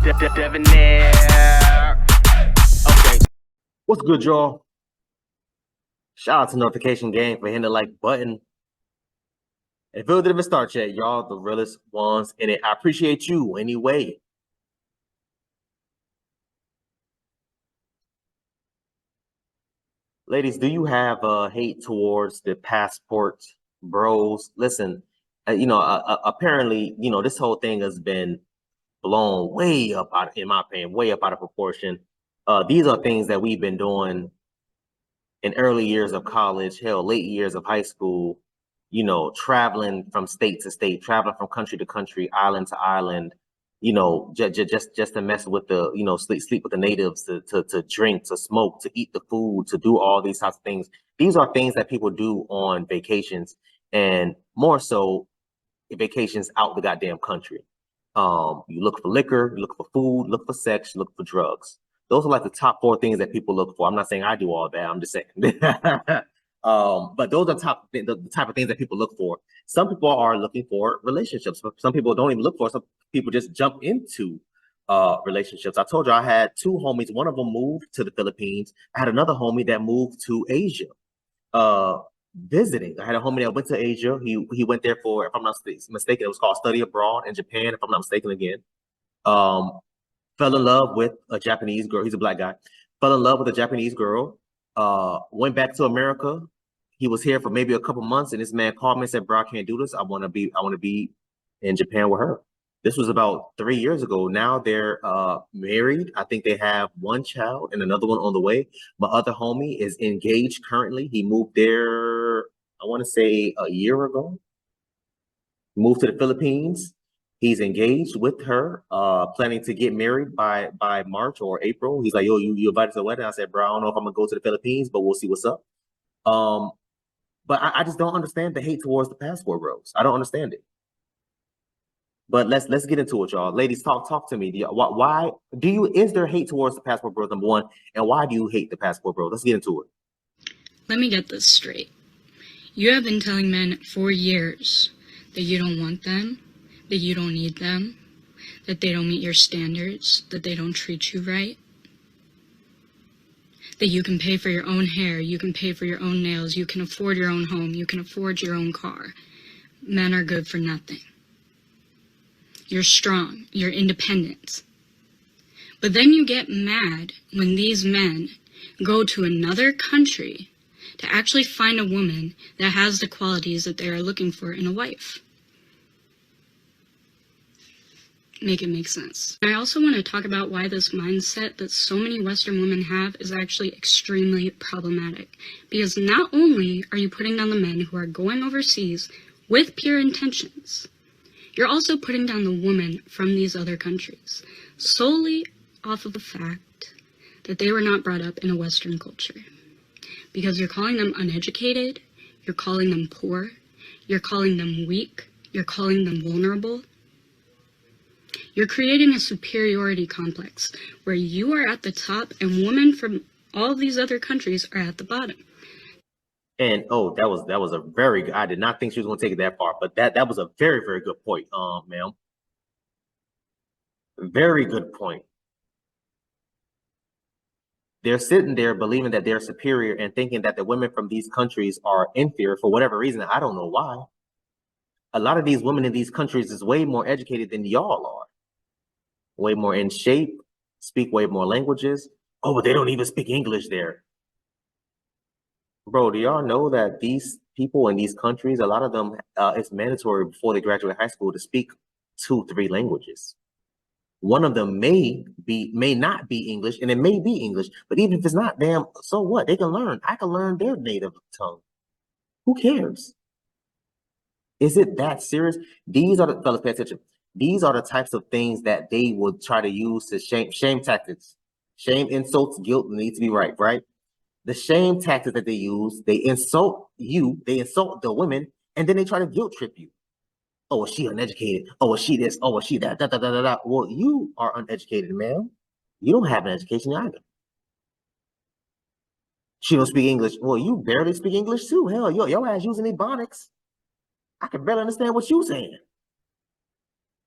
Debonair. Okay. What's good, y'all? Shout out to Notification Gang for hitting the like button. If it didn't even start yet, y'all the realest ones in it. I appreciate you anyway. Ladies, do you have hate towards the passport bros? Listen, apparently, this whole thing has been blown way up out, in my opinion, way up out of proportion. These are things that we've been doing in early years of college, hell, late years of high school, traveling from state to state, traveling from country to country, island to island, just to mess with the, sleep with the natives, to drink, to smoke, to eat the food, to do all these types of things. These are things that people do on vacations, and more so vacations out the goddamn country. You look for liquor, you look for food, look for sex, you look for drugs. Those are like the top four things that people look for. I'm not saying I do all that. I'm just saying. But those are the type of things that people look for. Some people are looking for relationships. Some people don't even look for. Some people just jump into relationships. I told you I had two homies. One of them moved to the Philippines. I had another homie that moved to Asia. Visiting. I had a homie that went to Asia. He went there for, if I'm not mistaken, it was called study abroad in Japan, if I'm not mistaken again. Fell in love with a Japanese girl. He's a black guy. Fell in love with a Japanese girl. Went back to America. He was here for maybe a couple months, and this man called me and said, "Bro, I can't do this. I want to be in Japan with her." This was about 3 years ago. Now they're married. I think they have one child and another one on the way. My other homie is engaged currently. He moved there, I want to say a year ago. Moved to the Philippines. He's engaged with her, planning to get married by March or April. He's like, "Yo, you invited to the wedding?" I said, "Bro, I don't know if I'm gonna go to the Philippines, but we'll see what's up." But I just don't understand the hate towards the passport bros. I don't understand it. But let's get into it, y'all. Ladies, talk to me. Why do you, is there hate towards the passport bros, number one? And why do you hate the passport bros? Let's get into it. Let me get this straight. You have been telling men for years that you don't want them, that you don't need them, that they don't meet your standards, that they don't treat you right, that you can pay for your own hair, you can pay for your own nails, you can afford your own home, you can afford your own car. Men are good for nothing. You're strong, you're independent. But then you get mad when these men go to another country to actually find a woman that has the qualities that they are looking for in a wife. Make it make sense. I also want to talk about why this mindset that so many Western women have is actually extremely problematic. Because not only are you putting down the men who are going overseas with pure intentions, you're also putting down the women from these other countries solely off of the fact that they were not brought up in a Western culture. Because you're calling them uneducated, you're calling them poor, you're calling them weak, you're calling them vulnerable. You're creating a superiority complex where you are at the top and women from all these other countries are at the bottom. And that was a very good. I did not think she was going to take it that far, but that was a very, very good point, ma'am. Very good point. They're sitting there believing that they're superior and thinking that the women from these countries are inferior for whatever reason. I don't know why. A lot of these women in these countries is way more educated than y'all are. Way more in shape, speak way more languages. Oh, but they don't even speak English there. Bro, do y'all know that these people in these countries, a lot of them, it's mandatory before they graduate high school to speak 2-3 languages. One of them may not be English, and it may be English, but even if it's not, damn, so what? They can learn. I can learn their native tongue. Who cares? Is it that serious? These are the, fellas, pay attention. These are the types of things that they would try to use to shame tactics. Shame, insults, guilt needs to be right? The shame tactics that they use, they insult you, they insult the women, and then they try to guilt trip you. Oh, is she uneducated? Oh, is she this? Oh, is she that? Da, da, da, da, da. Well, you are uneducated, ma'am. You don't have an education either. She don't speak English. Well, you barely speak English too. Hell, your ass using Ebonics. I can barely understand what you're saying.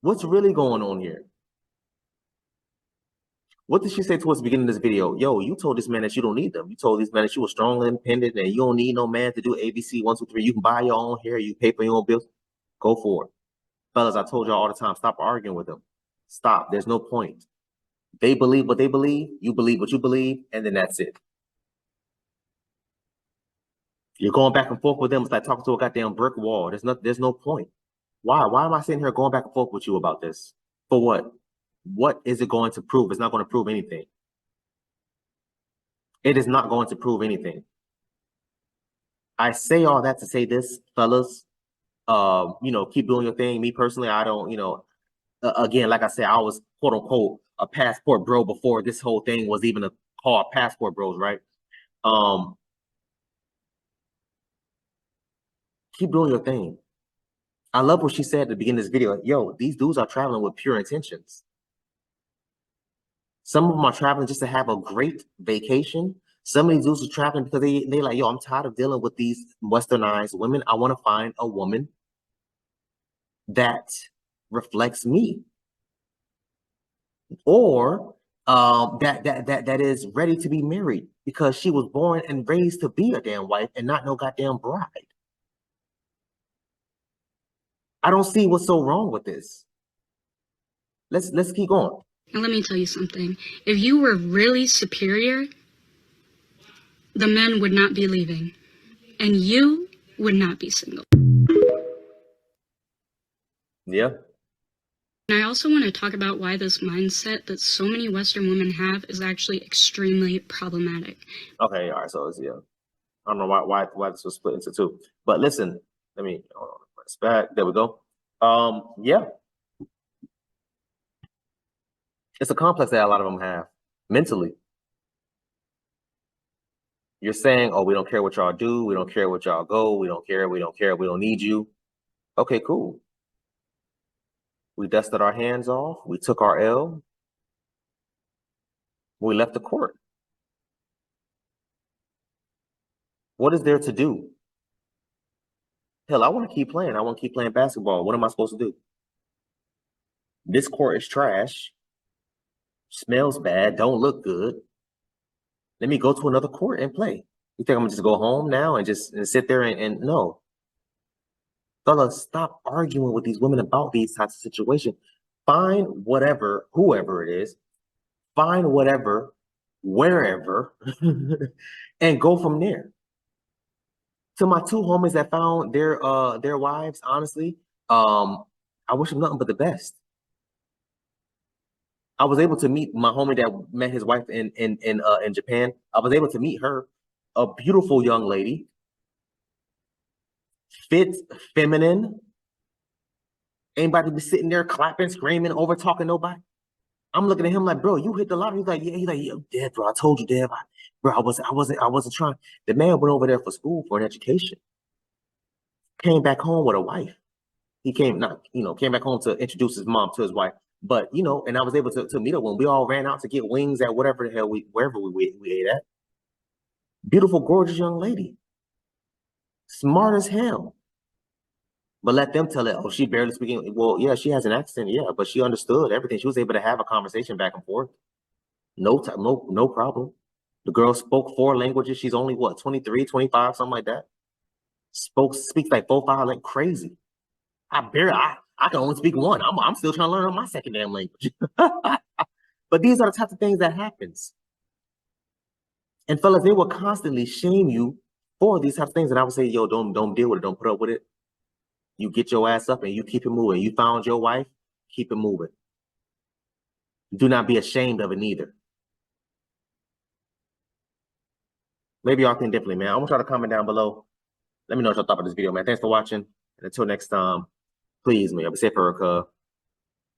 What's really going on here? What did she say towards the beginning of this video? Yo, you told this man that you don't need them. You told this man that you were strong and independent and you don't need no man to do ABC 1, 2, 3. You can buy your own hair. You pay for your own bills. Go for it. Fellas, I told y'all all the time, stop arguing with them. Stop. There's no point. They believe what they believe. You believe what you believe. And then that's it. You're going back and forth with them. It's like talking to a goddamn brick wall. There's no point. Why? Why am I sitting here going back and forth with you about this? For what? What is it going to prove? It's not going to prove anything. It is not going to prove anything. I say all that to say this, fellas. Keep doing your thing. Me personally, I don't, again, like I said, I was quote unquote a passport bro before this whole thing was even called passport bros, right? Keep doing your thing. I love what she said at the beginning of this video. Yo, these dudes are traveling with pure intentions. Some of them are traveling just to have a great vacation. Some of these dudes are traveling because they like, yo, I'm tired of dealing with these westernized women. I want to find a woman that reflects me, or that is ready to be married because she was born and raised to be a damn wife and not no goddamn bride. I don't see what's so wrong with this. Let's keep going. Now let me tell you something. If you were really superior, the men would not be leaving, and you would not be single. Yeah. And I also want to talk about why this mindset that so many Western women have is actually extremely problematic. Okay, all right, so it's, yeah. I don't know why this was split into two. But listen, let me hold on, press back. There we go. Yeah. It's a complex that a lot of them have mentally. You're saying, oh, we don't care what y'all do, we don't care what y'all go, we don't care, we don't need you. Okay, cool. We dusted our hands off, we took our L, we left the court. What is there to do? Hell, I want to keep playing. I want to keep playing basketball. What am I supposed to do? This court is trash, smells bad, don't look good. Let me go to another court and play. You think I'm gonna just go home now and just sit there and no. Fellas, stop arguing with these women about these types of situations. Find whatever, whoever it is, find whatever, wherever, and go from there. To my two homies that found their wives, honestly, I wish them nothing but the best. I was able to meet my homie that met his wife in Japan. I was able to meet her, a beautiful young lady, fit, feminine. Ain't about to be sitting there clapping, screaming, over talking nobody. I'm looking at him like, bro, you hit the lottery. He's like, yeah. He's like, yo, Dev, bro, I told you, Dev. I wasn't trying. The man went over there for school for an education. Came back home with a wife. He came back home to introduce his mom to his wife. But and I was able to meet her when we all ran out to get wings at whatever the hell wherever we ate at. Beautiful, gorgeous young lady. Smart as hell. But let them tell it, oh, she barely speaking. Well, yeah, she has an accent, yeah, but she understood everything. She was able to have a conversation back and forth. No problem. The girl spoke 4 languages. She's only, what, 23, 25, something like that. Speaks like 4, 5, like crazy. I can only speak 1. I'm still trying to learn my second damn language. But these are the types of things that happens. And fellas, they will constantly shame you for these types of things. And I would say, yo, don't deal with it. Don't put up with it. You get your ass up and you keep it moving. You found your wife, keep it moving. Do not be ashamed of it neither. Maybe y'all think differently, man. I want y'all to comment down below. Let me know what y'all thought about this video, man. Thanks for watching. And until next time, please, man, be safe, Erica.